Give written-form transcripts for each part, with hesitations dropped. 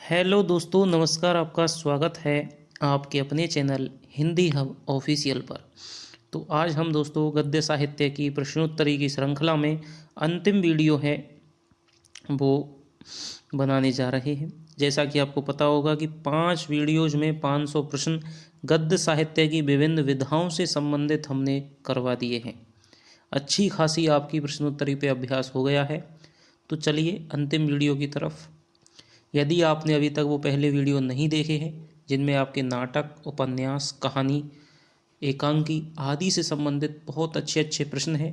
Hello दोस्तों, नमस्कार। आपका स्वागत है आपके अपने चैनल हिंदी हब ऑफिशियल पर। तो आज हम दोस्तों गद्य साहित्य की प्रश्नोत्तरी की श्रृंखला में अंतिम वीडियो है वो बनाने जा रहे हैं। जैसा कि आपको पता होगा कि 5 वीडियोज में 500 प्रश्न गद्य साहित्य की विभिन्न विधाओं से संबंधित हमने करवा दिए हैं। अच्छी खासी आपकी प्रश्नोत्तरी पे अभ्यास हो गया है। तो चलिए अंतिम वीडियो की तरफ। यदि आपने अभी तक वो पहले वीडियो नहीं देखे हैं जिनमें आपके नाटक, उपन्यास, कहानी, एकांकी आदि से संबंधित बहुत अच्छे अच्छे प्रश्न हैं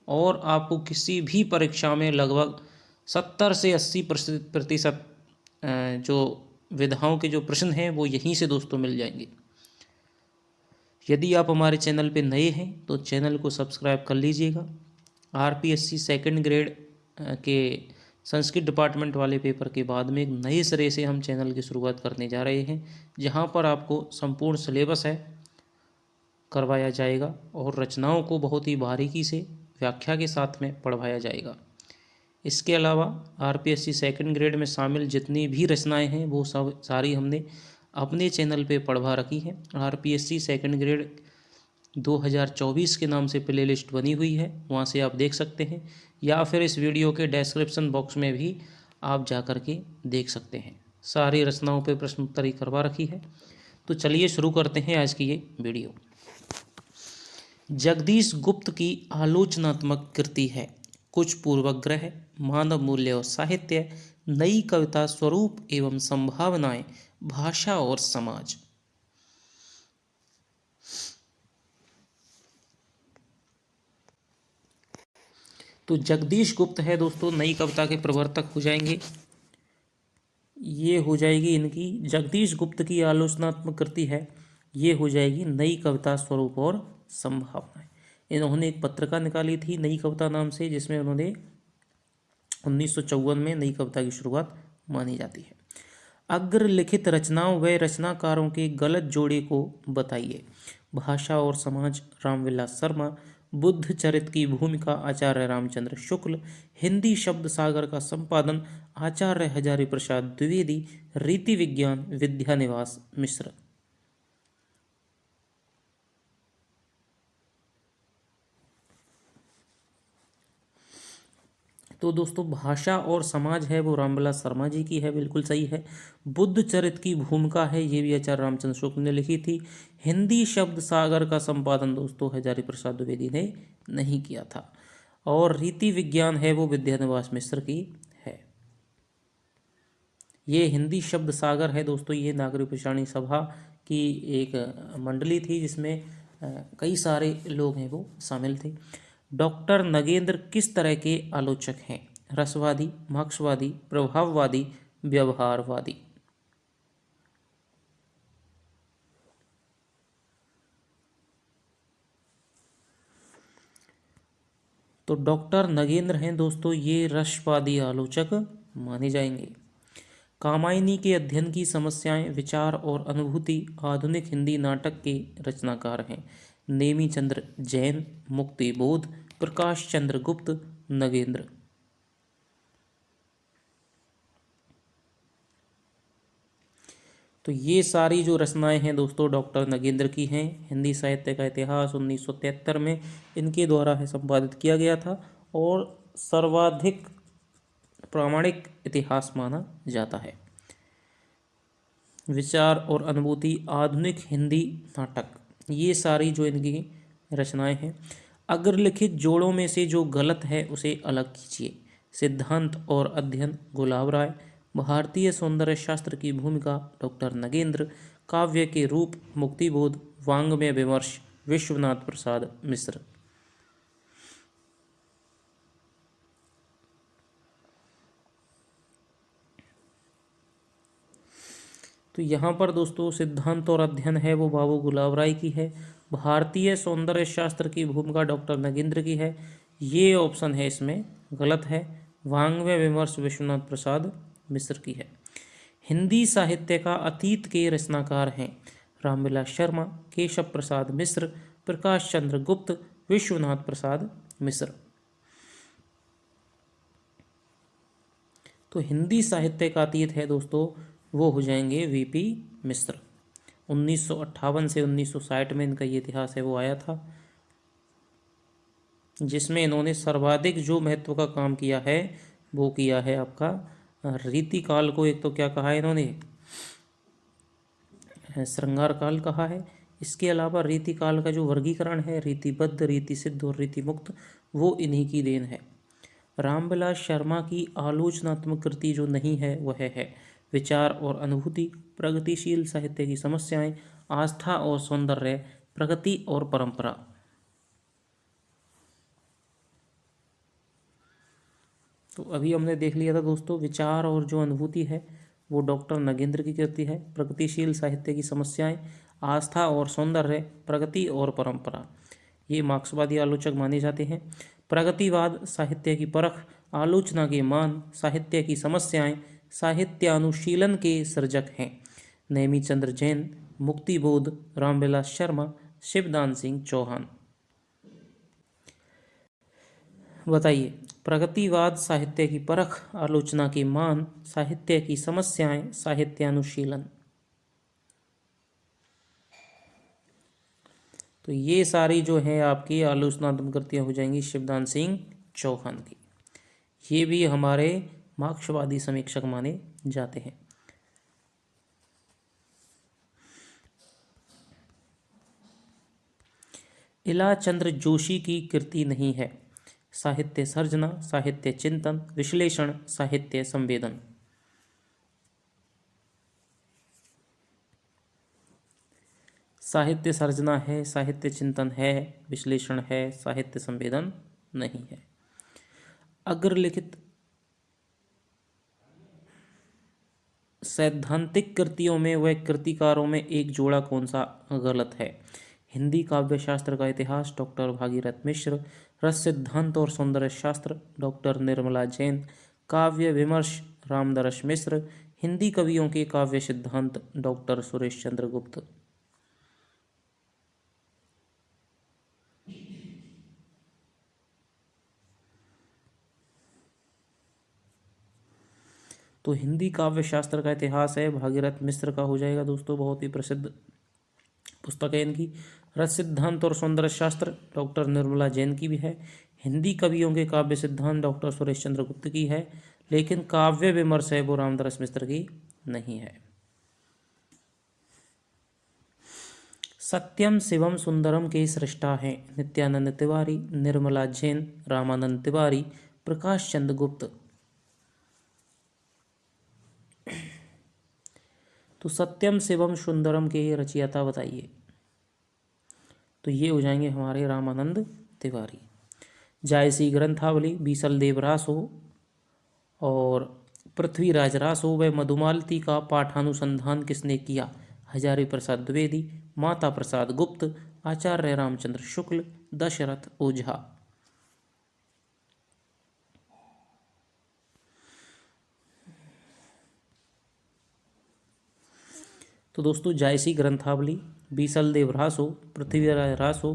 और आपको किसी भी परीक्षा में लगभग 70 से 80% जो विधाओं के जो प्रश्न हैं वो यहीं से दोस्तों मिल जाएंगे। यदि आप हमारे चैनल पे नए हैं तो चैनल को सब्सक्राइब कर लीजिएगा। आरपीएससी सेकंड ग्रेड के संस्कृत डिपार्टमेंट वाले पेपर के बाद में एक नए सिरे से हम चैनल की शुरुआत करने जा रहे हैं, जहां पर आपको संपूर्ण सिलेबस है करवाया जाएगा और रचनाओं को बहुत ही बारीकी से व्याख्या के साथ में पढ़वाया जाएगा। इसके अलावा आरपीएससी सेकंड ग्रेड में शामिल जितनी भी रचनाएं हैं वो सब सारी हमने अपने चैनल पे पढ़वा रखी हैं। आरपीएससी सेकंड ग्रेड 2024 के नाम से प्लेलिस्ट बनी हुई है, वहाँ से आप देख सकते हैं, या फिर इस वीडियो के डिस्क्रिप्शन बॉक्स में भी आप जा कर के देख सकते हैं। सारी रचनाओं पे प्रश्नोत्तरी करवा रखी है। तो चलिए शुरू करते हैं आज की ये वीडियो। जगदीश गुप्त की आलोचनात्मक कृति है कुछ पूर्वग्रह, मानव मूल्य और साहित्य, नई कविता, स्वरूप एवं संभावनाएं, भाषा और समाज। तो जगदीश गुप्त है दोस्तों, नई कविता के प्रवर्तक हो जाएंगे। ये हो जाएगी इनकी जगदीश गुप्त की आलोचनात्मक कृति है, ये हो जाएगी नई कविता, स्वरूप और संभावनाएं। इन्होंने एक पत्रिका निकाली थी नई कविता नाम से, जिसमें उन्होंने 1954 में नई कविता की शुरुआत मानी जाती है। अग्र लिखित रचनाओं व रचनाकारों के गलत जोड़े को बताइए। भाषा और समाज, रामविलास शर्मा। बुद्ध चरित की भूमिका, आचार्य रामचंद्र शुक्ल। हिंदी शब्द सागर का संपादन, आचार्य हजारी प्रसाद द्विवेदी। रीति विज्ञान, विद्यानिवास मिश्र। तो दोस्तों भाषा और समाज है वो रामविलास शर्मा जी की है, बिल्कुल सही है। बुद्ध चरित की भूमिका है, ये भी आचार्य रामचंद्र शुक्ल ने लिखी थी। हिंदी शब्द सागर का संपादन दोस्तों हजारी प्रसाद द्विवेदी ने नहीं किया था। और रीति विज्ञान है वो विद्यानिवास मिश्र की है। ये हिंदी शब्द सागर है दोस्तों, ये नागरिक पिछाणी सभा की एक मंडली थी जिसमें कई सारे लोग हैं वो शामिल थे। डॉक्टर नगेंद्र किस तरह के आलोचक हैं? रसवादी, मार्क्सवादी, प्रभाववादी, व्यवहारवादी। तो डॉक्टर नगेंद्र हैं दोस्तों, ये रसवादी आलोचक माने जाएंगे। कामायनी के अध्ययन की समस्याएं, विचार और अनुभूति आधुनिक हिंदी नाटक के रचनाकार हैं। नेमी चंद्र जैन, मुक्ति बोध, प्रकाश चंद्र गुप्त, नगेंद्र। तो ये सारी जो रचनाएं हैं दोस्तों डॉक्टर नगेंद्र की हैं। हिंदी साहित्य का इतिहास 1973 में इनके द्वारा है संपादित किया गया था और सर्वाधिक प्रामाणिक इतिहास माना जाता है। विचार और अनुभूति आधुनिक हिंदी नाटक, ये सारी जो इनकी रचनाएं हैं। अग्रलिखित जोड़ों में से जो गलत है उसे अलग कीजिए। सिद्धांत और अध्ययन, गुलाब राय। भारतीय सौंदर्य शास्त्र की भूमिका, डॉक्टर नगेंद्र। काव्य के रूप, मुक्तिबोध। वांग्मय विमर्श, विश्वनाथ प्रसाद मिश्र। तो यहाँ पर दोस्तों सिद्धांत और अध्ययन है वो बाबू गुलाब राय की है। भारतीय सौंदर्य शास्त्र की भूमिका डॉक्टर नगेंद्र की है, ये ऑप्शन है इसमें गलत है। वांग्मय विमर्श विश्वनाथ प्रसाद मिश्र की है। हिंदी साहित्य का अतीत के रचनाकार हैं रामविलास शर्मा, केशव प्रसाद मिश्र, प्रकाश चंद्र गुप्त, विश्वनाथ प्रसाद मिश्र। तो हिंदी साहित्य का अतीत है दोस्तों वो हो जाएंगे वीपी मिश्र। 1958 से 1960 में इनका ये इतिहास है वो आया था, जिसमें इन्होंने सर्वाधिक जो महत्व का काम किया है वो किया है आपका रीतिकाल को। एक तो क्या कहा है इन्होंने, श्रृंगार काल कहा है। इसके अलावा रीतिकाल का जो वर्गीकरण है, रीतिबद्ध, रीति सिद्ध और रीति मुक्त, वो इन्हीं की देन है। रामविलास शर्मा की आलोचनात्मक कृति जो नहीं है वह है विचार और अनुभूति, प्रगतिशील साहित्य की समस्याएं, आस्था और सौंदर्य, प्रगति और परंपरा। तो अभी हमने देख लिया था दोस्तों, विचार और जो अनुभूति है वो डॉक्टर नगेंद्र की कृति है। प्रगतिशील साहित्य की समस्याएं, आस्था और सौंदर्य, प्रगति और परंपरा, ये मार्क्सवादी आलोचक माने जाते हैं। प्रगतिवाद साहित्य की परख, आलोचना के मान, साहित्य की समस्याएं, साहित्यानुशीलन के सर्जक हैं। नेमीचंद्र जैन, मुक्तिबोध, रामविलास शर्मा, शिवदान सिंह चौहान। बताइए, प्रगतिवाद साहित्य की परख, आलोचना के मान, साहित्य की समस्याएं, साहित्यानुशीलन। तो ये सारी जो है आपकी आलोचनात्मक कृतियाँ हो जाएंगी शिवदान सिंह चौहान की। ये भी हमारे मार्क्सवादी समीक्षक माने जाते हैं। इला चंद्र जोशी की कृति नहीं है। साहित्य सर्जना, साहित्य चिंतन, विश्लेषण, साहित्य संवेदन। साहित्य सर्जना है, साहित्य चिंतन है, विश्लेषण है, साहित्य संवेदन नहीं है। अग्रलिखित सैद्धांतिक कृतियों में व कृतिकारों में एक जोड़ा कौन सा गलत है। हिंदी काव्य शास्त्र का इतिहास डॉक्टर भागीरथ मिश्र, रस सिद्धांत और सौंदर्य शास्त्र डॉक्टर निर्मला जैन, काव्य विमर्श रामदरस मिश्र, हिंदी कवियों के काव्य सिद्धांत डॉक्टर सुरेश चंद्र गुप्त। तो हिंदी काव्य शास्त्र का इतिहास है भागीरथ मिश्र का हो जाएगा दोस्तों, बहुत ही प्रसिद्ध पुस्तक है इनकी। रस सिद्धांत और सौंदर्य शास्त्र डॉक्टर निर्मला जैन की भी है। हिंदी कवियों के काव्य सिद्धांत डॉक्टर सुरेश चंद्र गुप्त की है, लेकिन काव्य विमर्श है वो रामदरस मिश्र की नहीं है। सत्यम शिवम सुंदरम के सृष्टा हैं नित्यानंद तिवारी, निर्मला जैन, रामानंद तिवारी, प्रकाश चंद्र गुप्त। तो सत्यम शिवम सुंदरम के रचयिता बताइए। तो ये हो जाएंगे हमारे रामानंद तिवारी। जायसी ग्रंथावली बीसल देव रासो और पृथ्वीराज रासो व मधुमालती का पाठानुसंधान किसने किया। हजारी प्रसाद द्विवेदी, माता प्रसाद गुप्त, आचार्य रामचंद्र शुक्ल, दशरथ ओझा। तो दोस्तों जायसी ग्रंथावली, बीसल देव रासो, पृथ्वीराज रासो,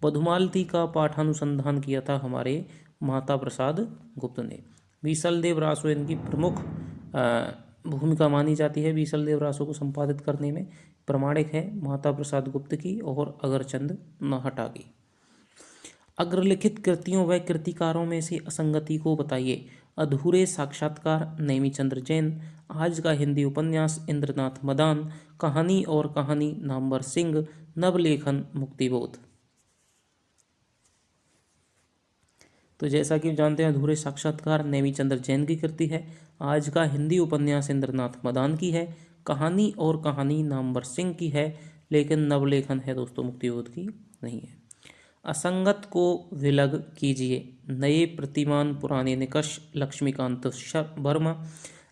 मधुमालती का पाठानुसंधान किया था हमारे माता प्रसाद गुप्त ने। बीसल देव रासो इनकी प्रमुख भूमिका मानी जाती है बीसल देव रासो को संपादित करने में। प्रमाणिक है माता प्रसाद गुप्त की और अगरचंद नाहटा की। अग्रलिखित कृतियों व कृतिकारों में से असंगति को बताइए। अधूरे साक्षात्कार नेमीचंद्र जैन, आज का हिंदी उपन्यास इंद्रनाथ मदान, कहानी और कहानी नामवर सिंह, नवलेखन मुक्तिबोध। तो जैसा कि जानते हैं अधूरे साक्षात्कार नेमीचंद्र जैन की कृति है, आज का हिंदी उपन्यास इंद्रनाथ मदान की है, कहानी और कहानी नामवर सिंह की है, लेकिन नवलेखन है दोस्तों मुक्तिबोध की नहीं है। असंगत को विलग कीजिए। नए प्रतिमान पुराने निकष लक्ष्मीकांत वर्मा,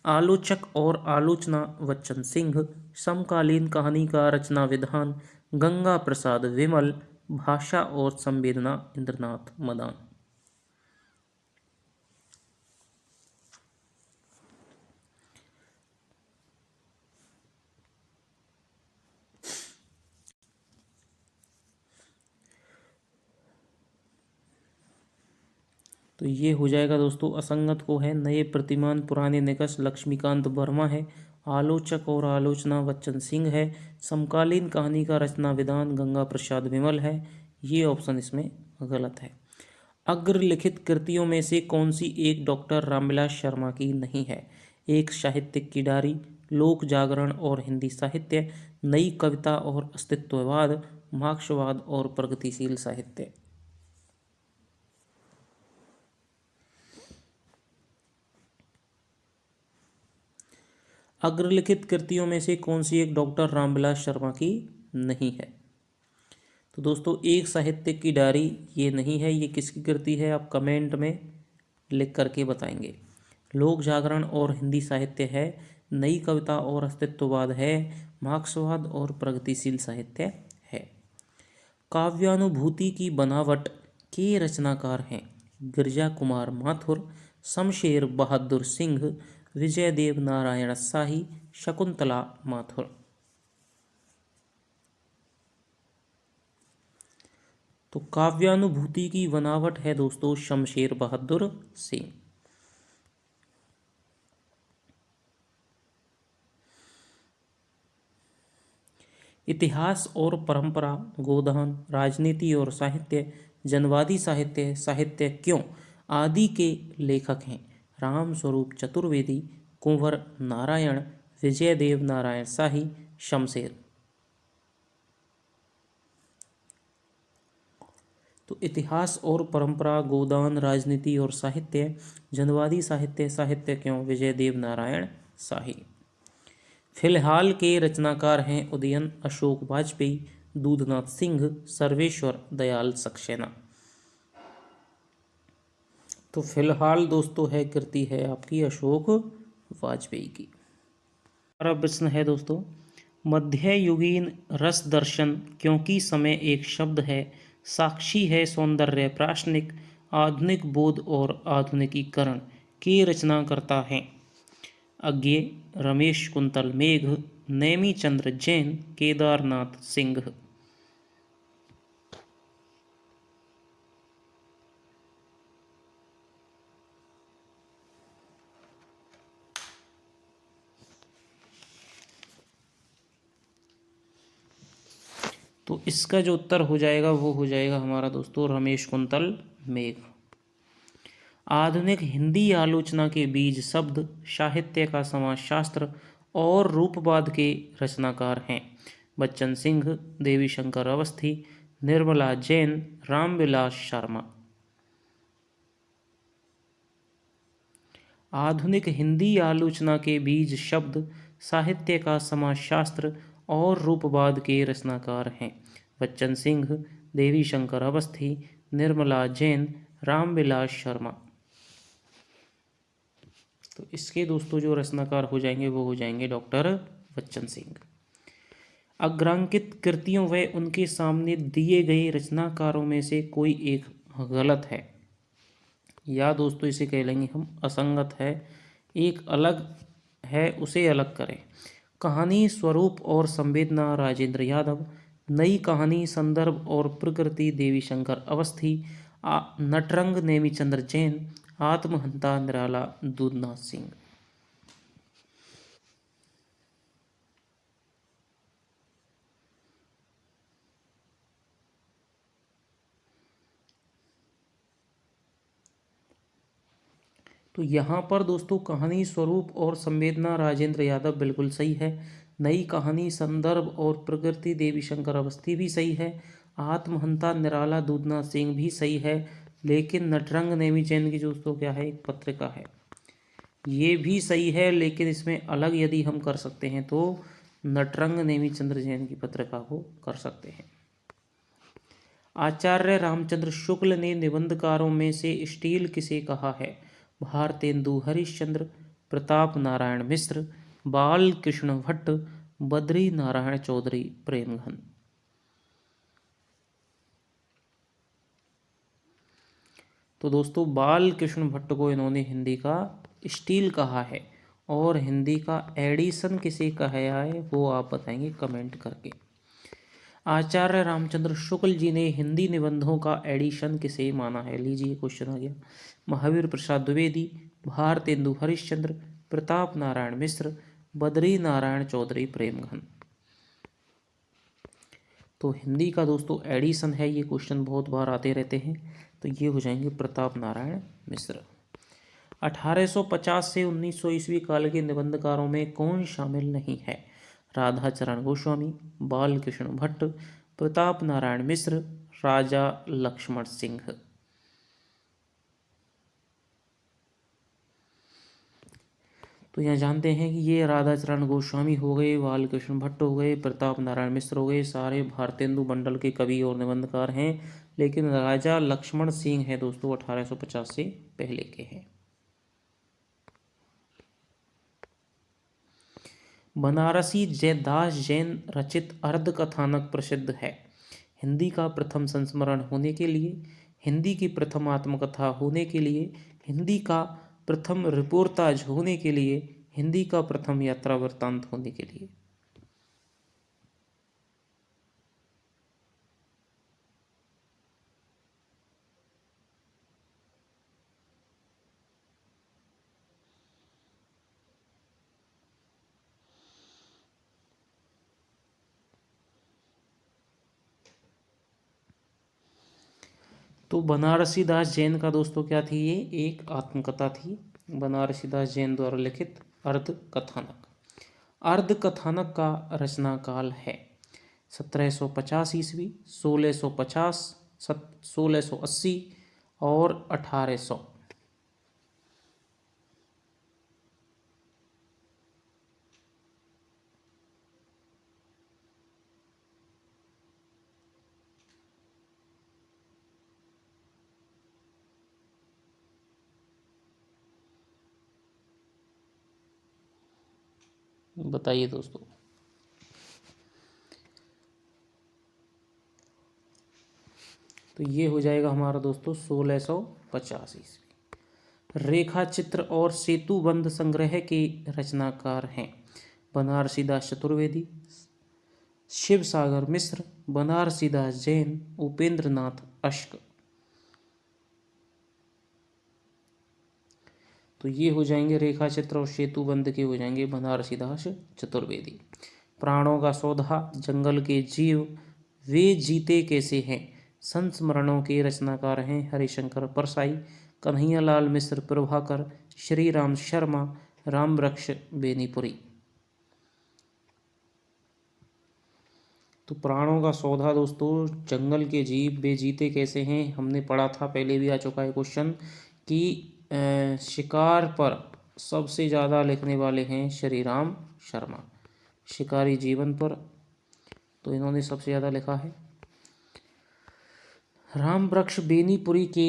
आलोचक और आलोचना बच्चन सिंह, समकालीन कहानी का रचना विधान गंगा प्रसाद विमल, भाषा और संवेदना इंद्रनाथ मदान। तो ये हो जाएगा दोस्तों, असंगत को है नए प्रतिमान पुराने निकष लक्ष्मीकांत वर्मा है, आलोचक और आलोचना बच्चन सिंह है। समकालीन कहानी का रचना विधान गंगा प्रसाद विमल है। ये ऑप्शन इसमें गलत है। अग्रलिखित कृतियों में से कौन सी एक डॉक्टर रामविलास शर्मा की नहीं है? एक साहित्यिक की डायरी, लोक जागरण और हिंदी साहित्य, नई कविता और अस्तित्ववाद, मार्क्सवाद और प्रगतिशील साहित्य। अग्रलिखित कृतियों में से कौन सी एक डॉक्टर रामविलास शर्मा की नहीं है? तो दोस्तों एक साहित्यिक की डायरी ये नहीं है। ये किसकी कृति है आप कमेंट में लिख करके बताएंगे। लोक जागरण और हिंदी साहित्य है, नई कविता और अस्तित्ववाद है, मार्क्सवाद और प्रगतिशील साहित्य है। काव्यानुभूति की बनावट के रचनाकार हैं? गिरजा कुमार माथुर, शमशेर बहादुर सिंह, विजय देव नारायण शाही, शकुंतला माथुर। तो काव्यानुभूति की बनावट है दोस्तों शमशेर बहादुर सिंह। इतिहास और परंपरा, गोदान, राजनीति और साहित्य, जनवादी साहित्य, साहित्य क्यों आदि के लेखक हैं? राम स्वरूप चतुर्वेदी, कुंवर नारायण, विजय देव नारायण शाही, शमशेर। तो इतिहास और परंपरा, गोदान, राजनीति और साहित्य, जनवादी साहित्य, साहित्य क्यों, विजय देव नारायण शाही। फिलहाल के रचनाकार हैं उदयन अशोक वाजपेयी, दूधनाथ सिंह, सर्वेश्वर दयाल सक्सेना। तो फिलहाल दोस्तों है कृति है आपकी अशोक वाजपेयी की। हमारा प्रश्न है दोस्तों, मध्ययुगीन रस दर्शन क्योंकि समय एक शब्द है, साक्षी है सौंदर्य प्राश्निक, आधुनिक बोध और आधुनिकीकरण के रचना करता है? अज्ञे, रमेश कुंतल मेघ, नेमी चंद्र जैन, केदारनाथ सिंह। तो इसका जो उत्तर हो जाएगा वो हो जाएगा हमारा दोस्तों रमेश कुंतल मेघ। आधुनिक हिंदी आलोचना के बीज शब्द, साहित्य का समाजशास्त्र और रूपवाद के रचनाकार हैं? बच्चन सिंह, देवी शंकर अवस्थी, निर्मला जैन, रामविलास शर्मा। आधुनिक हिंदी आलोचना के बीज शब्द, साहित्य का समाजशास्त्र और रूपवाद के रचनाकार हैं? बच्चन सिंह, देवी शंकर अवस्थी, निर्मला जैन, रामविलास शर्मा। तो इसके दोस्तों जो रचनाकार हो जाएंगे वो हो जाएंगे डॉक्टर बच्चन सिंह। अग्रांकित कृतियों व उनके सामने दिए गए रचनाकारों में से कोई एक गलत है, या दोस्तों इसे कह लेंगे हम असंगत है, एक अलग है उसे अलग करें। कहानी, स्वरूप और संवेदना राजेंद्र यादव, नई कहानी, संदर्भ और प्रकृति देवी शंकर अवस्थी, नटरंग नेमीचंद्र जैन, आत्महंता निराला दूधनाथ सिंह। तो यहाँ पर दोस्तों कहानी, स्वरूप और संवेदना राजेंद्र यादव बिल्कुल सही है। नई कहानी, संदर्भ और प्रकृति देवी शंकर अवस्थी भी सही है। आत्महंता निराला दूधनाथ सिंह भी सही है। लेकिन नटरंग नेमीचंद की दोस्तों क्या है, एक पत्रिका है, ये भी सही है। लेकिन इसमें अलग यदि हम कर सकते हैं तो नटरंग नेमीचंद्र जैन की पत्रिका को कर सकते हैं। आचार्य रामचंद्र शुक्ल ने निबंधकारों में से स्टील किसे कहा है? भारतेंदु हरिश्चंद्र, प्रताप नारायण मिश्र, बाल कृष्ण भट्ट, बद्री नारायण चौधरी, प्रेमघन। तो दोस्तों बाल कृष्ण भट्ट को इन्होंने हिंदी का स्टील कहा है, और हिंदी का एडिशन किसे कहा है वो आप बताएंगे कमेंट करके। आचार्य रामचंद्र शुक्ल जी ने हिंदी निबंधों का एडिशन किसे माना है? लीजिए क्वेश्चन आ गया। महावीर प्रसाद द्विवेदी, भारतेंदु हरिश्चंद्र, प्रताप नारायण मिश्र, बद्री नारायण चौधरी प्रेमघन। तो हिंदी का दोस्तों एडिशन है, ये क्वेश्चन बहुत बार आते रहते हैं, तो ये हो जाएंगे प्रताप नारायण मिश्र। 1850 से 1900 ईस्वी काल के निबंधकारों में कौन शामिल नहीं है? राधाचरण गोस्वामी, बालकृष्ण भट्ट, प्रताप नारायण मिश्र, राजा लक्ष्मण सिंह। तो यहाँ जानते हैं कि ये राधाचरण गोस्वामी हो गए, बालकृष्ण भट्ट हो गए, प्रताप नारायण मिश्र हो गए, सारे भारतेंदु मंडल के कवि और निबंधकार हैं, लेकिन राजा लक्ष्मण सिंह है दोस्तों 1850 से पहले के हैं। बनारसी दास जैन रचित अर्ध कथानक प्रसिद्ध है। हिंदी का प्रथम संस्मरण होने के लिए, हिंदी की प्रथम आत्मकथा होने के लिए, हिंदी का प्रथम रिपोर्टाज होने के लिए, हिंदी का प्रथम यात्रा वृत्तांत होने के लिए। तो बनारसी दास जैन का दोस्तों क्या थी? ये एक आत्मकथा थी, बनारसी दास जैन द्वारा लिखित अर्ध कथानक। अर्ध कथानक का रचना काल है 1750 ईस्वी, 1650, 1680 और 1800। बताइए दोस्तों। तो ये हो जाएगा हमारा दोस्तों 1650 ईस्वी। रेखा चित्र और सेतुबंध संग्रह के रचनाकार हैं बनारसी दास चतुर्वेदी, शिव सागर मिश्र, बनारसी दास जैन, उपेंद्र नाथ अश्क। तो ये हो जाएंगे रेखा चित्र और सेतुबंध के हो जाएंगे बनारसी दास चतुर्वेदी। प्राणों का सौदा, जंगल के जीव, वे जीते कैसे हैं, संस्मरणों के रचनाकार हैं हरिशंकर परसाई, कन्हैयालाल मिश्र प्रभाकर, श्री राम शर्मा, राम वृक्ष बेनीपुरी। तो प्राणों का सौदा दोस्तों, जंगल के जीव, वे जीते कैसे हैं, हमने पढ़ा था, पहले भी आ चुका है क्वेश्चन कि शिकार पर सबसे ज़्यादा लिखने वाले हैं श्री राम शर्मा, शिकारी जीवन पर, तो इन्होंने सबसे ज़्यादा लिखा है। राम वृक्ष बेनीपुरी के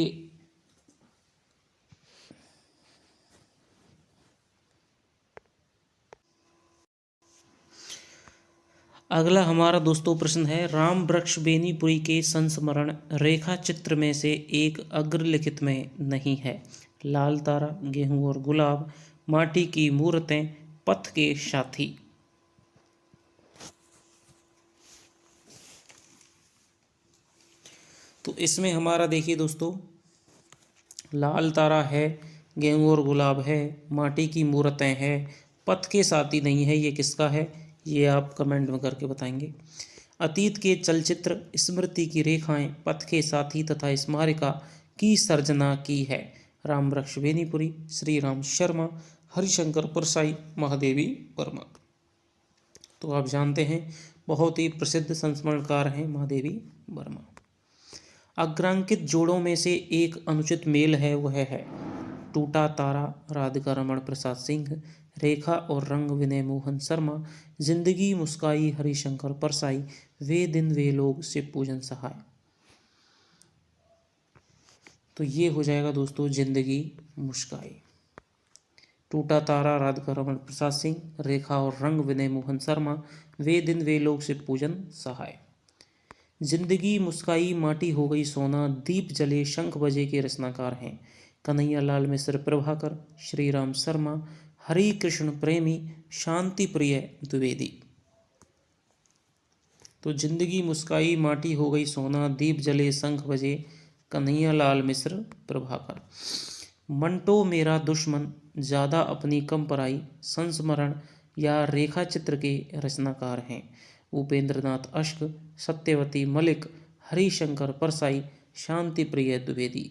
अगला हमारा दोस्तों प्रश्न है, राम वृक्ष बेनीपुरी के संस्मरण रेखा चित्र में से एक अग्रलिखित में नहीं है। लाल तारा, गेहूं और गुलाब, माटी की मूर्तें, पथ के साथी। तो इसमें हमारा देखिए दोस्तों, लाल तारा है, गेहूं और गुलाब है, माटी की मूर्तें हैं, पथ के साथी नहीं है, ये किसका है? ये आप कमेंट में करके बताएंगे। अतीत के चलचित्र, स्मृति की रेखाएं, पथ के साथी तथा स्मारिका की सर्जना की है राम वृक्ष बेनीपुरी, श्री राम शर्मा, हरिशंकर परसाई, महादेवी वर्मा। तो आप जानते हैं बहुत ही प्रसिद्ध संस्मरणकार हैं महादेवी वर्मा। अग्रांकित जोड़ों में से एक अनुचित मेल है, वह है टूटा तारा राधिका रमण प्रसाद सिंह, रेखा और रंग विनय मोहन शर्मा, जिंदगी मुस्काई हरिशंकर परसाई, वे दिन वे लोग शिव पूजन सहाय। तो ये हो जाएगा दोस्तों जिंदगी मुस्काई। टूटा तारा राधिका रमण प्रसाद सिंह, रेखा और रंग विनय मोहन शर्मा, वे दिन वे लोग शिव पूजन सहाय। जिंदगी मुस्काई माटी हो गई सोना, दीप जले शंख बजे के रचनाकार हैं कन्हैयालाल मिश्र प्रभाकर, श्री राम शर्मा, हरि कृष्ण प्रेमी, शांति प्रिय द्विवेदी। तो जिंदगी मुस्काई माटी हो गई सोना, दीप जले शंख बजे, कन्हैयालाल मिश्र प्रभाकर। मंटो मेरा दुश्मन, ज़्यादा अपनी कम पराई, संस्मरण या रेखा चित्र के रचनाकार हैं? उपेंद्रनाथ अश्क, सत्यवती मलिक, हरिशंकर परसाई, शांति प्रिय द्विवेदी।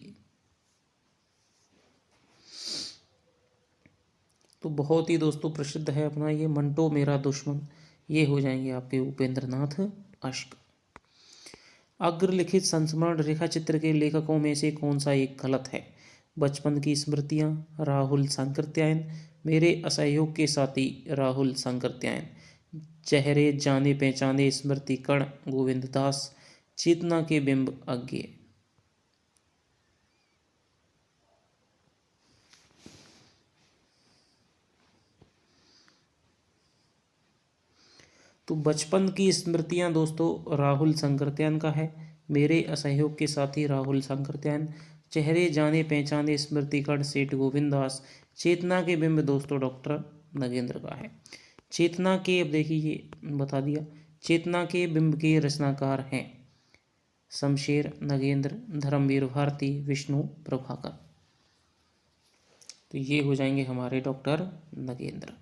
तो बहुत ही दोस्तों प्रसिद्ध है अपना ये मंटो मेरा दुश्मन, ये हो जाएंगे आपके उपेंद्रनाथ अश्क। अग्रलिखित संस्मरण रेखा चित्र के लेखकों में से कौन सा एक गलत है? बचपन की स्मृतियां, राहुल सांकृत्यायन, मेरे असहयोग के साथी राहुल सांकृत्यायन, चेहरे जाने पहचाने स्मृति कण गोविंद दास, चेतना के बिंब अज्ञेय। तो बचपन की स्मृतियां दोस्तों राहुल सांकृत्यायन का है, मेरे असहयोग के साथी राहुल सांकृत्यायन, चेहरे जाने पहचाने स्मृतिकण सेठ गोविंद दास, चेतना के बिंब दोस्तों डॉक्टर नगेंद्र का है। चेतना के, अब देखिए ये बता दिया, चेतना के बिंब के रचनाकार हैं शमशेर, नगेंद्र, धर्मवीर भारती, विष्णु प्रभाकर। तो ये हो जाएंगे हमारे डॉक्टर नगेंद्र।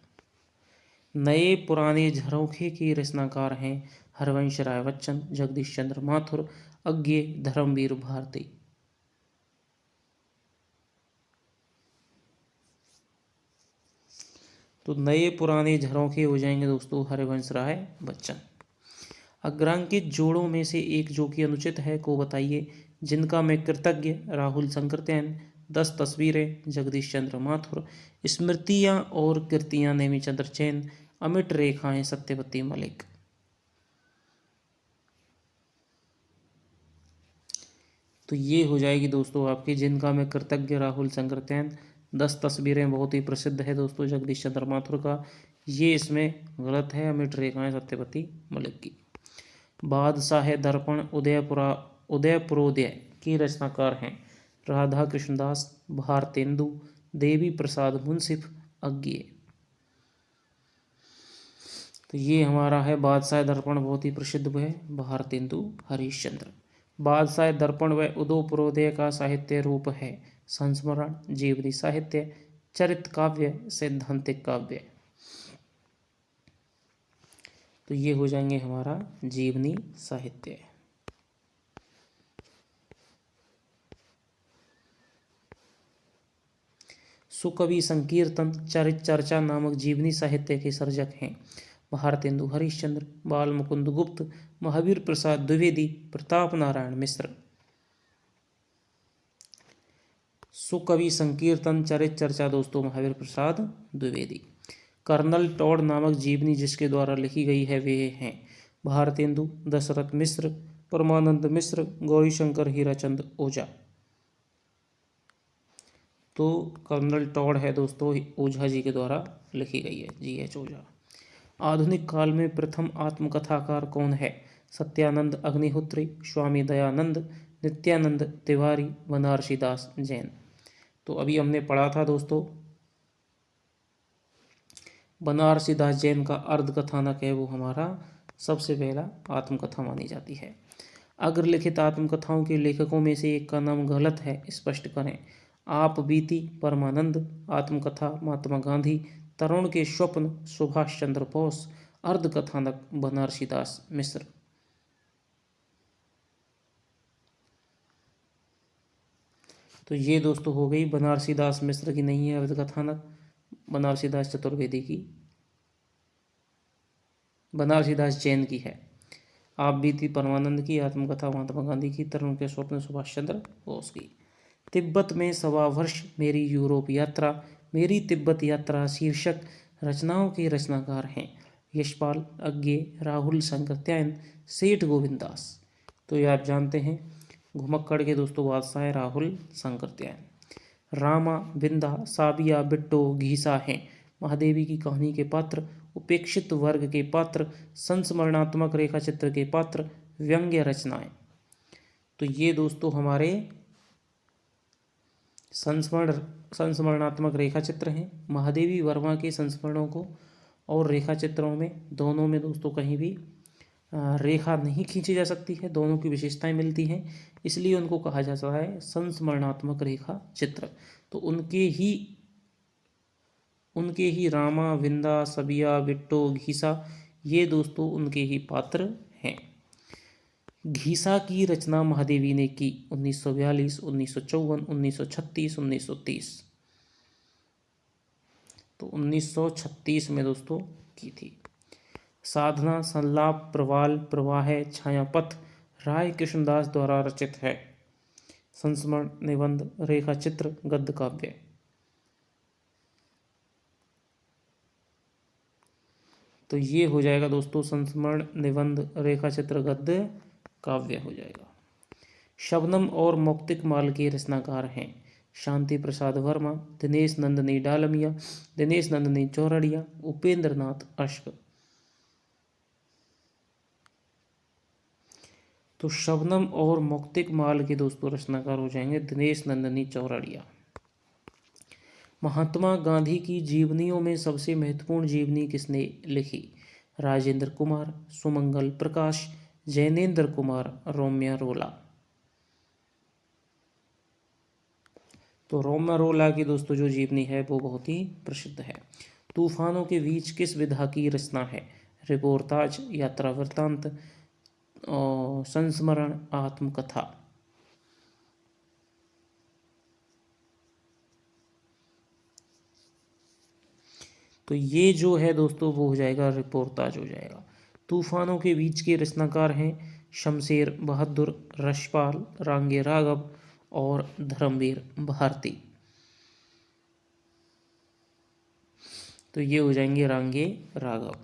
नए पुराने झरोखे के रचनाकार हैं हरवंश राय बच्चन, जगदीश चंद्र माथुर, अज्ञे, धर्मवीर भारती। तो नए पुराने झरोखे हो जाएंगे दोस्तों हरवंश राय बच्चन। अग्रांकित जोड़ों में से एक जो कि अनुचित है को बताइए। जिनका मैं कृतज्ञ राहुल सांकृत्यायन, 10 तस्वीरें जगदीश चंद्र माथुर, स्मृतियां और कृतियां नेमीचंद्र जैन, अमिट रेखाएं सत्यवती मलिक। तो ये हो जाएगी दोस्तों आपकी जिनका मैं कृतज्ञ राहुल सांकृत्यायन, 10 तस्वीरें बहुत ही प्रसिद्ध है दोस्तों जगदीश चंद्र माथुर का, ये इसमें गलत है, अमिट रेखाएं सत्यवती मलिक की। बादशाह दर्पण उदयपुरोदय की रचनाकार हैं राधा कृष्णदास, भारतेंदु, देवी प्रसाद मुंसिफ, अज्ञेय। तो ये हमारा है बादशाह दर्पण, बहुत ही प्रसिद्ध है भारतेंदु हरिश्चंद्र। बादशाह दर्पण व उदयपुरोदय का साहित्य रूप है संस्मरण, जीवनी साहित्य, चरित काव्य, सैद्धांतिक काव्य। तो ये हो जाएंगे हमारा जीवनी साहित्य। सुकवि संकीर्तन, चरित चर्चा नामक जीवनी साहित्य के सर्जक हैं भारतेंदु हरिश्चंद्र, बाल मुकुंद गुप्त, महावीर प्रसाद द्विवेदी, प्रताप नारायण मिश्र। सुकवि संकीर्तन चरित चर्चा दोस्तों महावीर प्रसाद द्विवेदी। कर्नल टॉड नामक जीवनी जिसके द्वारा लिखी गई है वे हैं भारतेंदु, दशरथ मिश्र, परमानंद मिश्र, गौरीशंकर हीराचंद ओझा। तो कर्नल टॉड है दोस्तों ओझा जी के द्वारा लिखी गई है, GH ओझा। आधुनिक काल में प्रथम आत्मकथाकार कौन है? सत्यानंद अग्निहोत्री, स्वामी दयानंद, नित्यानंद तिवारी, बनारसी दास जैन। तो अभी हमने पढ़ा था दोस्तों बनारसी दास जैन का अर्धकथानक है वो हमारा सबसे पहला आत्मकथा मानी जाती है। अग्रलिखित आत्मकथाओं के लेखकों में से एक का नाम गलत है, स्पष्ट करें। आप बीती परमानंद, आत्मकथा महात्मा गांधी, तरुण के स्वप्न सुभाष चंद्र बोस, अर्धकथानक बनारसी दास मिश्र। तो ये दोस्तों हो गई बनारसी दास मिश्र की नहीं है अर्धकथानक, बनारसी दास चतुर्वेदी की, बनारसी दास जैन की है। आप बीती परमानंद की, आत्मकथा महात्मा गांधी की, तरुण के स्वप्न सुभाष चंद्र बोस की। तिब्बत में 1.25 वर्ष मेरी यूरोप यात्रा, मेरी तिब्बत यात्रा शीर्षक रचनाओं के रचनाकार हैं यशपाल, अज्ञे, राहुल सांकृत्यायन, सेठ गोविंद दास। तो ये आप जानते हैं घुमक्कड़ के दोस्तों बादशाह राहुल सांकृत्यायन। रामा, बिंदा, साबिया, बिट्टो, घीसा हैं महादेवी की कहानी के पात्र, उपेक्षित वर्ग के पात्र, संस्मरणात्मक रेखा चित्र के पात्र, व्यंग्य रचनाएं। तो ये दोस्तों हमारे संस्मरणात्मक रेखा चित्र हैं। महादेवी वर्मा के संस्मरणों को और रेखा चित्रों में दोनों में दोस्तों कहीं भी रेखा नहीं खींची जा सकती है, दोनों की विशेषताएं मिलती हैं, इसलिए उनको कहा जाता है संस्मरणात्मक रेखा चित्र। तो उनके ही उनके ही रामा, विंदा, सबिया, बिट्टो, घीसा, ये दोस्तों उनके ही पात्र हैं। घीसा की रचना महादेवी ने की 1942, 1954, 1936, 1930। तो 1936 में दोस्तों की थी। साधना, संलाप, प्रवाल, प्रवाह, छायापथ राय कृष्णदास द्वारा रचित है। संस्मरण, निबंध, रेखा चित्र, गद्य काव्य। तो ये हो जाएगा दोस्तों संस्मरण, निबंध, रेखा चित्र, गद्य काव्य हो जाएगा। शबनम और मौक्तिक माल के रचनाकार हैं शांति प्रसाद वर्मा, दिनेश नंदनी डालमिया, दिनेश नंदनी चौरड़िया, उपेंद्र नाथ अश्क। तो शबनम और मौक्तिक माल के दोस्तों रचनाकार हो जाएंगे दिनेश नंदनी चौरड़िया। महात्मा गांधी की जीवनियों में सबसे महत्वपूर्ण जीवनी किसने लिखी? राजेंद्र कुमार, सुमंगल प्रकाश, जैनेन्द्र कुमार, रोम्या रोला। तो रोम्या रोला की दोस्तों जो जीवनी है वो बहुत ही प्रसिद्ध है। तूफानों के बीच किस विधा की रचना है? रिपोर्टाज, यात्रा वृत्तांत, संस्मरण, आत्मकथा। तो ये जो है दोस्तों वो हो जाएगा रिपोर्टाज हो जाएगा। तूफानों के बीच के रचनाकार हैं शमशेर बहादुर, रशपाल, रांगे राघव और धर्मवीर भारती। तो ये हो जाएंगे रांगे राघव।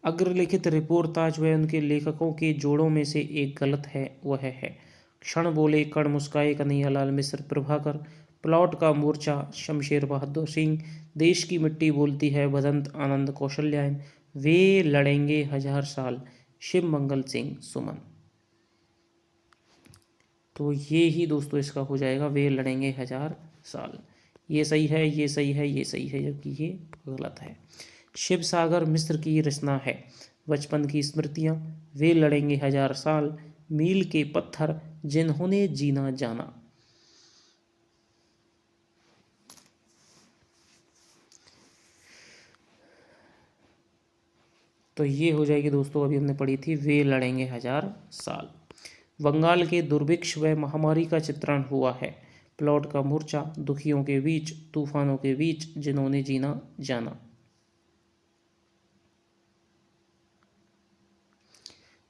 अग्रलिखित रिपोर्टाज व उनके लेखकों के जोड़ों में से एक गलत है, वह है क्षण बोले कण मुस्काए कन्हैयालाल मिश्र प्रभाकर, प्लॉट का मोर्चा शमशेर बहादुर सिंह, देश की मिट्टी बोलती है बदंत आनंद कौशल्यायन, वे लड़ेंगे हजार साल शिव मंगल सिंह सुमन। तो ये ही दोस्तों इसका हो जाएगा वे लड़ेंगे हजार साल। ये सही है, ये सही है, ये सही है, जबकि ये गलत है। शिव सागर मिस्र की रचना है। बचपन की स्मृतियाँ, वे लड़ेंगे हजार साल, मील के पत्थर, जिन्होंने जीना जाना। तो ये हो जाएगी दोस्तों अभी हमने पढ़ी थी वे लड़ेंगे हजार साल। बंगाल के दुर्भिक्ष व महामारी का चित्रण हुआ है। प्लॉट का मोर्चा, दुखियों के बीच, तूफानों के बीच, जिन्होंने जीना जाना।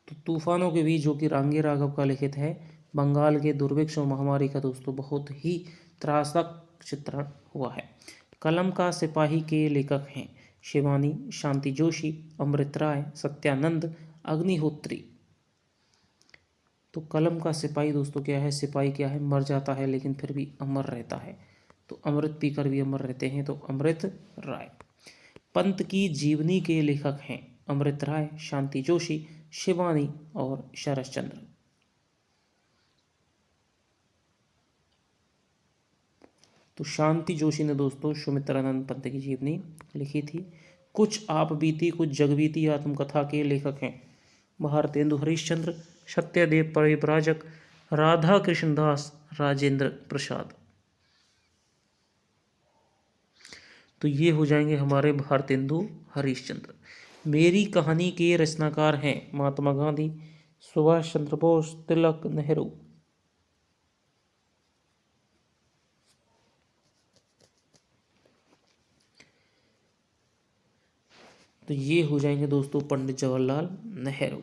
तो तूफानों के बीच जो कि रांगे राघव का लिखित है, बंगाल के दुर्भिक्ष और महामारी का दोस्तों बहुत ही त्रासक चित्रण हुआ है। कलम का सिपाही के लेखक हैं शिवानी, शांति जोशी, अमृत राय, सत्यानंद, अग्निहोत्री। तो कलम का सिपाही दोस्तों क्या है? सिपाही क्या है? मर जाता है लेकिन फिर भी अमर रहता है, तो अमृत पीकर भी अमर रहते हैं, तो अमृत राय। पंत की जीवनी के लेखक हैं अमृत राय, शांति जोशी, शिवानी और शरश्चंद्र। तो शांति जोशी ने दोस्तों सुमित्रानंद पंत की जीवनी लिखी थी। कुछ आप बीती कुछ जगबीती आत्मकथा के लेखक हैं भारतेंदु हरिश्चंद्र, सत्यदेव परिव्राजक, राधा कृष्णदास, राजेंद्र प्रसाद। तो ये हो जाएंगे हमारे भारतेंदु हरिश्चंद्र। मेरी कहानी के रचनाकार हैं महात्मा गांधी, सुभाष चंद्र बोस, तिलक, नेहरू। तो ये हो जाएंगे दोस्तों पंडित जवाहरलाल नेहरू।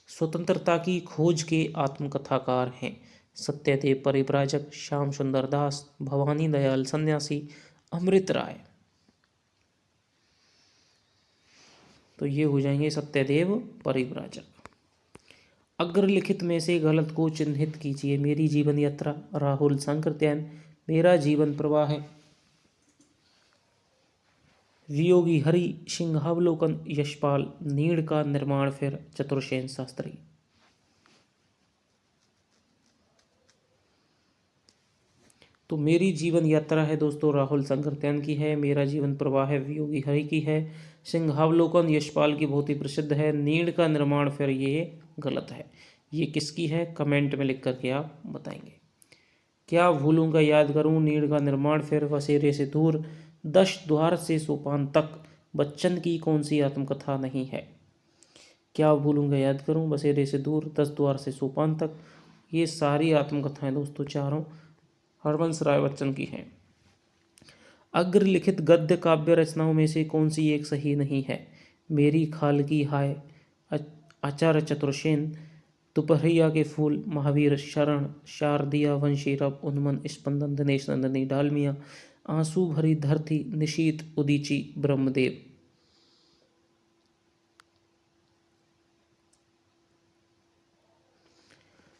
स्वतंत्रता की खोज के आत्मकथाकार हैं सत्यदेव परिव्राजक, श्याम सुंदर दास, भवानी दयाल सन्यासी, अमृत राय। तो ये हो जाएंगे सत्यदेव परिव्राजक। अग्रलिखित में से गलत को चिन्हित कीजिए। मेरी जीवन यात्रा, राहुल सांकृत्यायन, मेरा जीवन प्रवाह, वियोगी हरि, सिंहावलोकन, यशपाल, नीड़ का निर्माण, फिर चतुर्सेन शास्त्री। तो मेरी जीवन यात्रा है दोस्तों राहुल सांकृत्यायन की है, मेरा जीवन प्रवाह है वियोगी हरि की है, सिंहावलोकन यशपाल की बहुत ही प्रसिद्ध है, नीड़ का निर्माण फिर ये गलत है। ये किसकी है? कमेंट में लिख करके आप बताएंगे। क्या भूलूंगा याद करूं, नीड़ का निर्माण, फिर बसेरे से दूर, 10 द्वार से सोपान तक, बच्चन की कौन सी आत्मकथा नहीं है। क्या भूलूंगा याद करूं, बसेरे से दूर, 10 द्वार से सोपान तक, ये सारी आत्मकथाएं दोस्तों चारों हरवंश राय बच्चन की हैं। अग्रलिखित गद्य काव्य रचनाओं में से कौन सी एक सही नहीं है। मेरी खाल की हाय, आचार्य चतुर्सेन, दोपहरिया के फूल, महावीर शरण, शारदिया वंशी रब, उन्मन स्पंदन, दिनेश नंदिनी डालमिया, आंसू भरी धरती, निशीत उदीची, ब्रह्मदेव।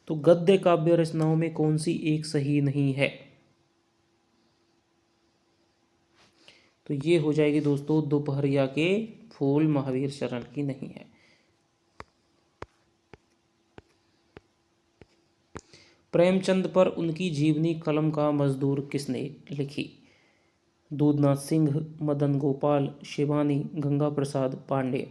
तो गद्य काव्य रचनाओं में कौन सी एक सही नहीं है। तो ये हो जाएगी दोस्तों दोपहरिया के फूल, महावीर शरण की नहीं है। प्रेमचंद पर उनकी जीवनी कलम का मजदूर किसने लिखी। दूधनाथ सिंह, मदन गोपाल, शिवानी, गंगा प्रसाद पांडे।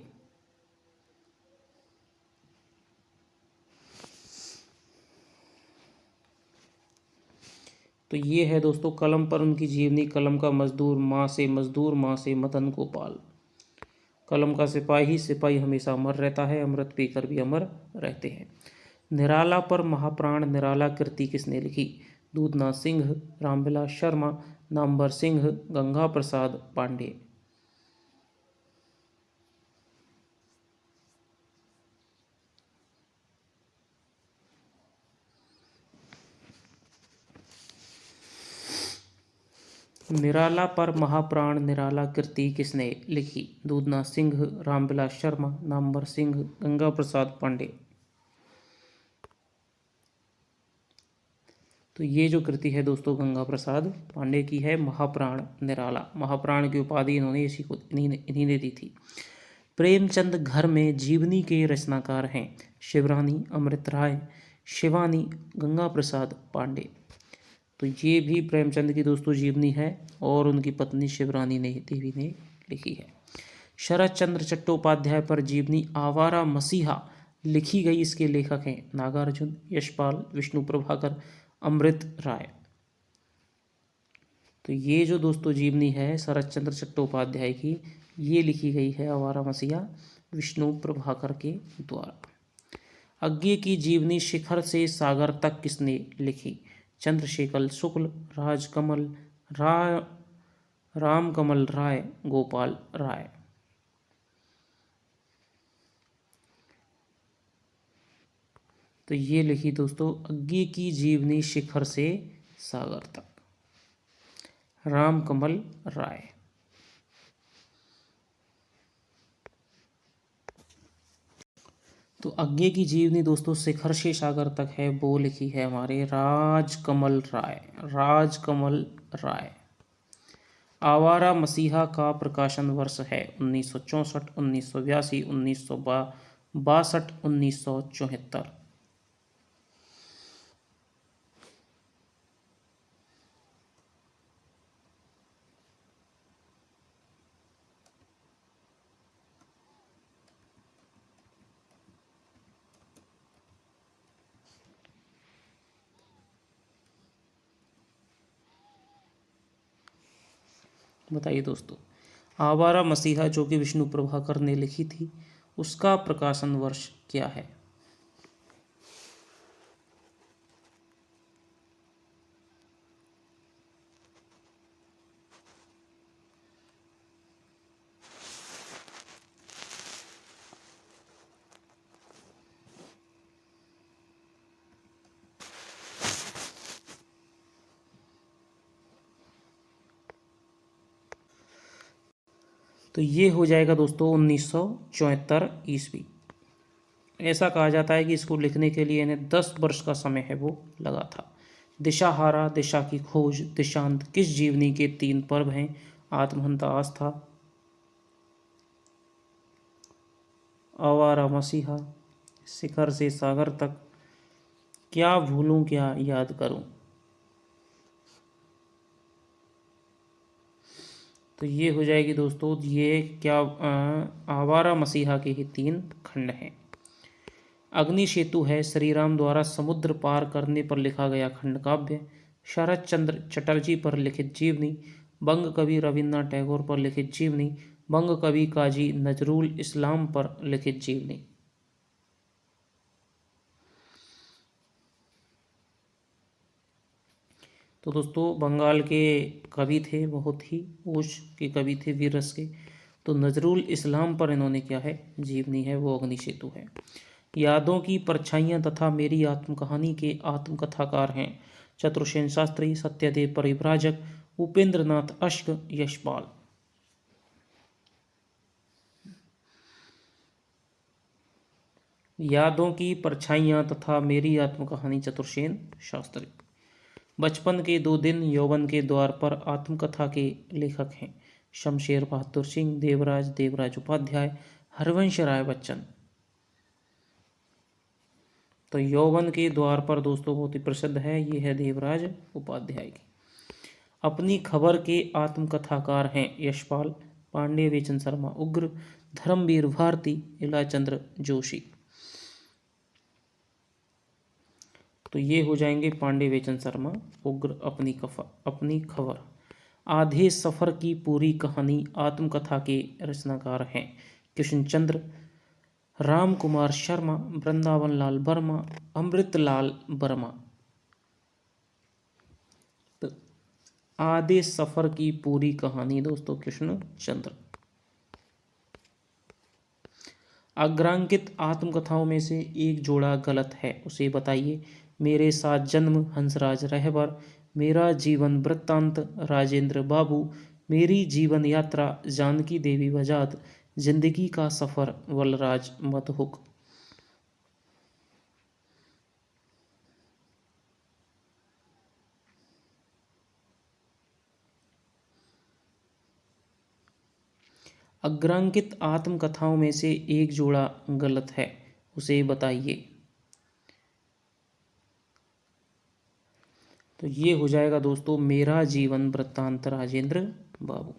तो ये है दोस्तों कलम पर उनकी जीवनी, कलम का मजदूर, माँ से मजदूर, माँ से मदन गोपाल। कलम का सिपाही, सिपाही हमेशा अमर रहता है, अमृत पीकर भी अमर रहते हैं। निराला पर महाप्राण निराला कृति किसने लिखी। दूधनाथ सिंह, रामविलास शर्मा, नामवर सिंह, गंगा प्रसाद पांडे। निराला पर महाप्राण निराला कृति किसने लिखी। दूधनाथ सिंह, रामविलास शर्मा, नामवर सिंह, गंगा प्रसाद पांडे। तो ये जो कृति है दोस्तों गंगा प्रसाद पांडे की है, महाप्राण निराला। महाप्राण की उपाधि इन्होंने इन्हीं ने दी थी। प्रेमचंद घर में जीवनी के रचनाकार हैं। शिवरानी, अमृत राय, शिवानी, गंगा प्रसाद पांडे। तो ये भी प्रेमचंद की दोस्तों जीवनी है और उनकी पत्नी शिवरानी देवी ने लिखी है। शरत चंद्र चट्टोपाध्याय पर जीवनी आवारा मसीहा लिखी गई, इसके लेखक हैं नागार्जुन, यशपाल, विष्णु प्रभाकर, अमृत राय। तो ये जो दोस्तों जीवनी है शरत चंद्र चट्टोपाध्याय की, ये लिखी गई है आवारा मसीहा विष्णु प्रभाकर के द्वारा। अज्ञे की जीवनी शिखर से सागर तक किसने लिखी। चंद्रशेखर शुक्ल, राजकमल राय, रामकमल राय, गोपाल राय। तो ये लिखी दोस्तों अज्ञे की जीवनी शिखर से सागर तक, रामकमल राय। तो अज्ञे की जीवनी दोस्तों शिखर से सागर तक है, वो लिखी है हमारे राजकमल राय, राजकमल राय। आवारा मसीहा का प्रकाशन वर्ष है 1964, 1982, 1962, 1974। बताइए दोस्तों, आवारा मसीहा जो कि विष्णु प्रभाकर ने लिखी थी, उसका प्रकाशन वर्ष क्या है। तो ये हो जाएगा दोस्तों 1974 ईस्वी। ऐसा कहा जाता है कि इसको लिखने के लिए इन्हें 10 वर्ष का समय है वो लगा था। दिशाहारा, दिशा की खोज, दिशांत किस जीवनी के 3 पर्व हैं। आत्महंता आस्था, आवारा मसीहा, शिखर से सागर तक, क्या भूलूं क्या याद करूं। तो ये हो जाएगी दोस्तों, ये क्या आवारा मसीहा के ही 3 खंड हैं। अग्नि सेतु है श्री राम द्वारा समुद्र पार करने पर लिखा गया खंड काव्य। शरत चंद्र चटर्जी पर लिखित जीवनी, बंग कवि रविन्द्रनाथ टैगोर पर लिखित जीवनी, बंग कवि काजी नजरुल इस्लाम पर लिखित जीवनी। तो दोस्तों बंगाल के कवि थे, बहुत ही ऊंच के कवि थे, वीर रस के। तो नजरुल इस्लाम पर इन्होंने क्या है, जीवनी है, वो अग्नि सेतु है। यादों की परछाइयाँ तथा मेरी आत्मकहानी के आत्मकथाकार हैं चतुर्सेन शास्त्री, सत्यदेव परिव्राजक, उपेंद्र नाथ अश्क, यशपाल। यादों की परछाइयाँ तथा मेरी आत्मकहानी चतुर्सेन शास्त्री। बचपन के 2 दिन, यौवन के द्वार पर आत्मकथा के लेखक हैं शमशेर बहादुर सिंह, देवराज उपाध्याय, हरवंश राय बच्चन। तो यौवन के द्वार पर दोस्तों बहुत ही प्रसिद्ध है, ये है देवराज उपाध्याय की। अपनी खबर के आत्मकथाकार हैं यशपाल, पांडे वेचन शर्मा उग्र, धर्मवीर भारती, इलाचंद्र जोशी। तो ये हो जाएंगे पांडे वेचन शर्मा उग्र, अपनी खबर। आधे सफ़र की पूरी कहानी आत्मकथा के रचनाकार हैं कृष्णचंद्र, राम कुमार शर्मा, वृंदावन लाल वर्मा, अमृतलाल वर्मा। तो आधे सफ़र की पूरी कहानी दोस्तों कृष्णचंद्र। अग्रांकित आत्मकथाओं में से एक जोड़ा गलत है, उसे बताइए। मेरे साथ जन्म हंसराज रहबर, मेरा जीवन वृत्तांत राजेंद्र बाबू, मेरी जीवन यात्रा जानकी देवी बजाज, जिंदगी का सफ़र वलराज मधुक। अग्रांकित आत्मकथाओं में से एक जोड़ा गलत है, उसे बताइए। तो ये हो जाएगा दोस्तों मेरा जीवन वृत्तांत राजेंद्र बाबू।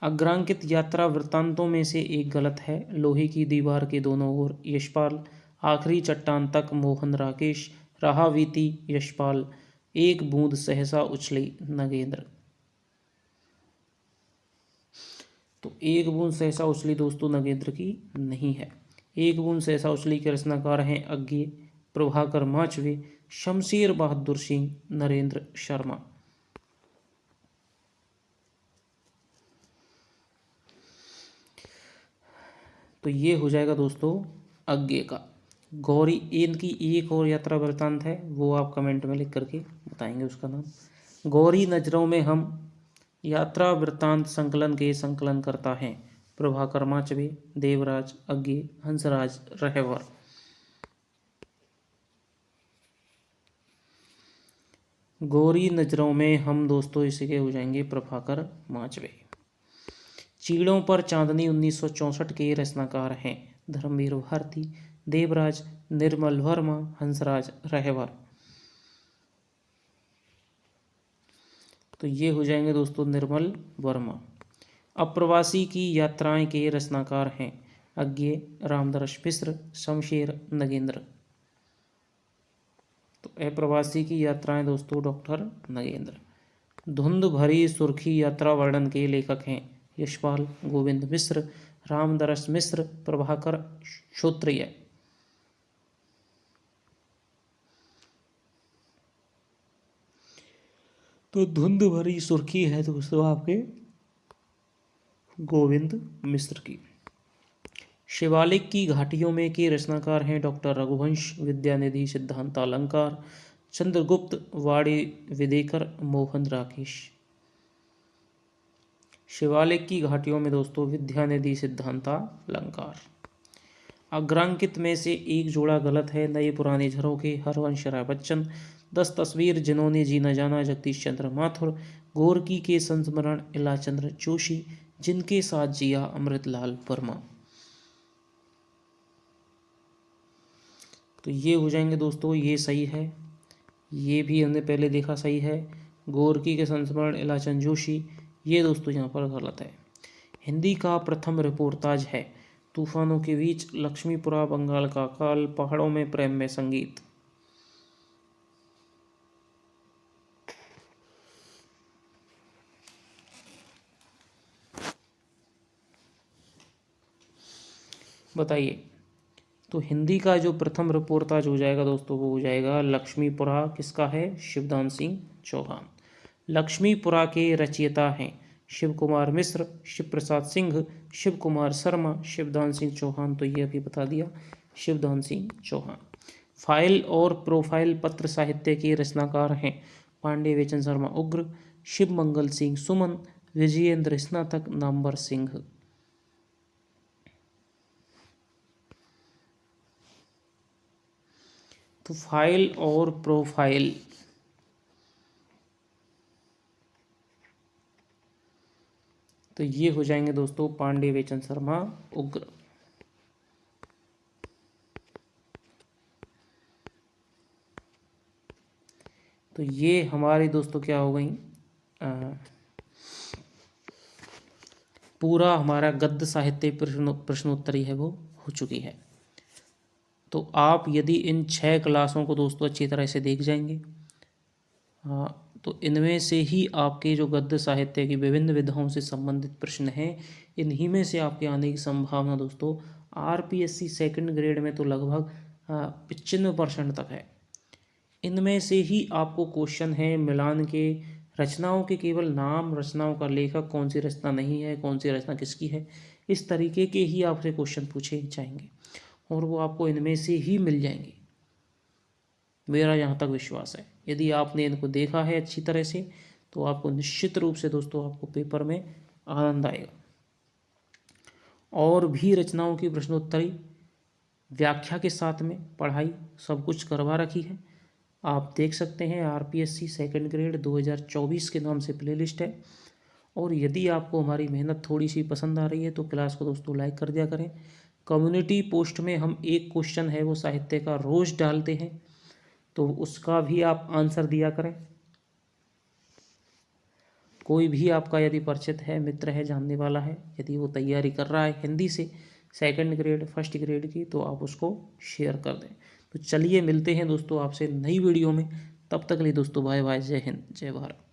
अग्रांकित यात्रा वृत्तांतों में से एक गलत है, लोहे की दीवार के दोनों ओर यशपाल, आखिरी चट्टान तक मोहन राकेश, राह बीती यशपाल, एक बूंद सहसा उछली नगेंद्र। तो एक बूंद सहसा उछली दोस्तों नगेंद्र की नहीं है। एक बूंद सहसा उछली के रचनाकार हैं अज्ञे, प्रभाकर माचवे, शमशेर बहादुर सिंह, नरेंद्र शर्मा। तो ये हो जाएगा दोस्तों अज्ञे का। गौरी इनकी एक और यात्रा वृत्तांत है, वो आप कमेंट में लिख करके बताएंगे उसका नाम। गौरी नजरों में हम यात्रा वृत्तांत संकलन के संकलन करता है प्रभाकर माचवे, देवराज अज्ञे, हंसराज रहवर। गौरी नजरों में हम दोस्तों इसके हो जाएंगे प्रभाकर माचवे। चीड़ों पर चांदनी 1964 के रचनाकार हैं धर्मवीर भारती, देवराज, निर्मल वर्मा, हंसराज रहवर। तो ये हो जाएंगे दोस्तों निर्मल वर्मा। अप्रवासी की यात्राएं के रचनाकार हैं अज्ञे, रामदर्श मिश्र, शमशेर नगेंद्र। तो अप्रवासी की यात्राएं दोस्तों डॉक्टर नगेंद्र। धुंध भरी सुर्खी यात्रा वर्णन के लेखक हैं यशपाल, गोविंद मिश्र, रामदरस मिश्र, प्रभाकर श्रोत्रिय। तो धुंध भरी सुर्खी है दोस्तों आपके गोविंद मिश्र की। शिवालिक की घाटियों में के रचनाकार हैं डॉक्टर रघुवंश, विद्यानिधि, सिद्धांत अलंकार, चंद्रगुप्त, वाड़ी विदेकर, मोहन राकेश। शिवालिक की घाटियों में दोस्तों विद्यानिधि, सिद्धांता अलंकार। अग्रांकित में से एक जोड़ा गलत है, नए पुराने झरोखे, हरवंश राय बच्चन, 10 तस्वीर जिन्होंने जीना जाना, जगदीश चंद्र माथुर, गोरकी के संस्मरण, इलाचंद्र जोशी, जिनके साथ जिया, अमृतलाल वर्मा। तो ये हो जाएंगे दोस्तों, ये सही है, ये भी हमने पहले देखा सही है। गोरकी के संस्मरण, इलाचंद जोशी, ये दोस्तों यहाँ पर गलत है। हिंदी का प्रथम रिपोर्टाज है तूफानों के बीच, लक्ष्मीपुरा, बंगाल का अकाल, पहाड़ों में प्रेम में संगीत। बताइए। तो हिंदी का जो प्रथम रिपोर्टाज हो जाएगा दोस्तों वो हो जाएगा लक्ष्मीपुरा। किसका है? शिवदान सिंह चौहान। लक्ष्मीपुरा के रचयिता हैं शिव कुमार मिश्र, शिव प्रसाद सिंह, शिव कुमार शर्मा, शिवदान सिंह चौहान। तो ये अभी बता दिया, शिवदान सिंह चौहान। फाइल और प्रोफाइल पत्र साहित्य के रचनाकार हैं पांडे बेचन शर्मा उग्र, शिव मंगल सिंह सुमन, विजयेंद्र स्नातक, नामवर सिंह। तो फाइल और प्रोफाइल, तो ये हो जाएंगे दोस्तों पांडे बेचन शर्मा उग्र। तो ये हमारी दोस्तों क्या हो गई, पूरा हमारा गद्य साहित्य प्रश्नोत्तरी है वो हो चुकी है। तो आप यदि इन 6 क्लासों को दोस्तों अच्छी तरह से देख जाएंगे, तो इनमें से ही आपके जो गद्य साहित्य की विभिन्न विधाओं से संबंधित प्रश्न हैं, इन्हीं में से आपके आने की संभावना दोस्तों आरपीएससी सेकंड ग्रेड में तो लगभग 95% तक है। इनमें से ही आपको क्वेश्चन है मिलान के, रचनाओं के केवल नाम, रचनाओं का लेखक, कौन सी रचना नहीं है, कौन सी रचना किसकी है, इस तरीके के ही आपसे क्वेश्चन पूछे जाएंगे और वो आपको इनमें से ही मिल जाएंगे, मेरा यहाँ तक विश्वास है। यदि आपने इनको देखा है अच्छी तरह से तो आपको निश्चित रूप से दोस्तों आपको पेपर में आनंद आएगा। और भी रचनाओं की प्रश्नोत्तरी व्याख्या के साथ में पढ़ाई सब कुछ करवा रखी है, आप देख सकते हैं। आरपीएससी सेकंड ग्रेड 2024 के नाम से प्लेलिस्ट है। और यदि आपको हमारी मेहनत थोड़ी सी पसंद आ रही है तो क्लास को दोस्तों लाइक कर दिया करें। कम्युनिटी पोस्ट में हम एक क्वेश्चन है वो साहित्य का रोज डालते हैं, तो उसका भी आप आंसर दिया करें। कोई भी आपका यदि परिचित है, मित्र है, जानने वाला है, यदि वो तैयारी कर रहा है हिंदी से सेकंड ग्रेड, फर्स्ट ग्रेड की, तो आप उसको शेयर कर दें। तो चलिए मिलते हैं दोस्तों आपसे नई वीडियो में, तब तक के लिए दोस्तों बाय बाय, जय हिंद, जय भारत।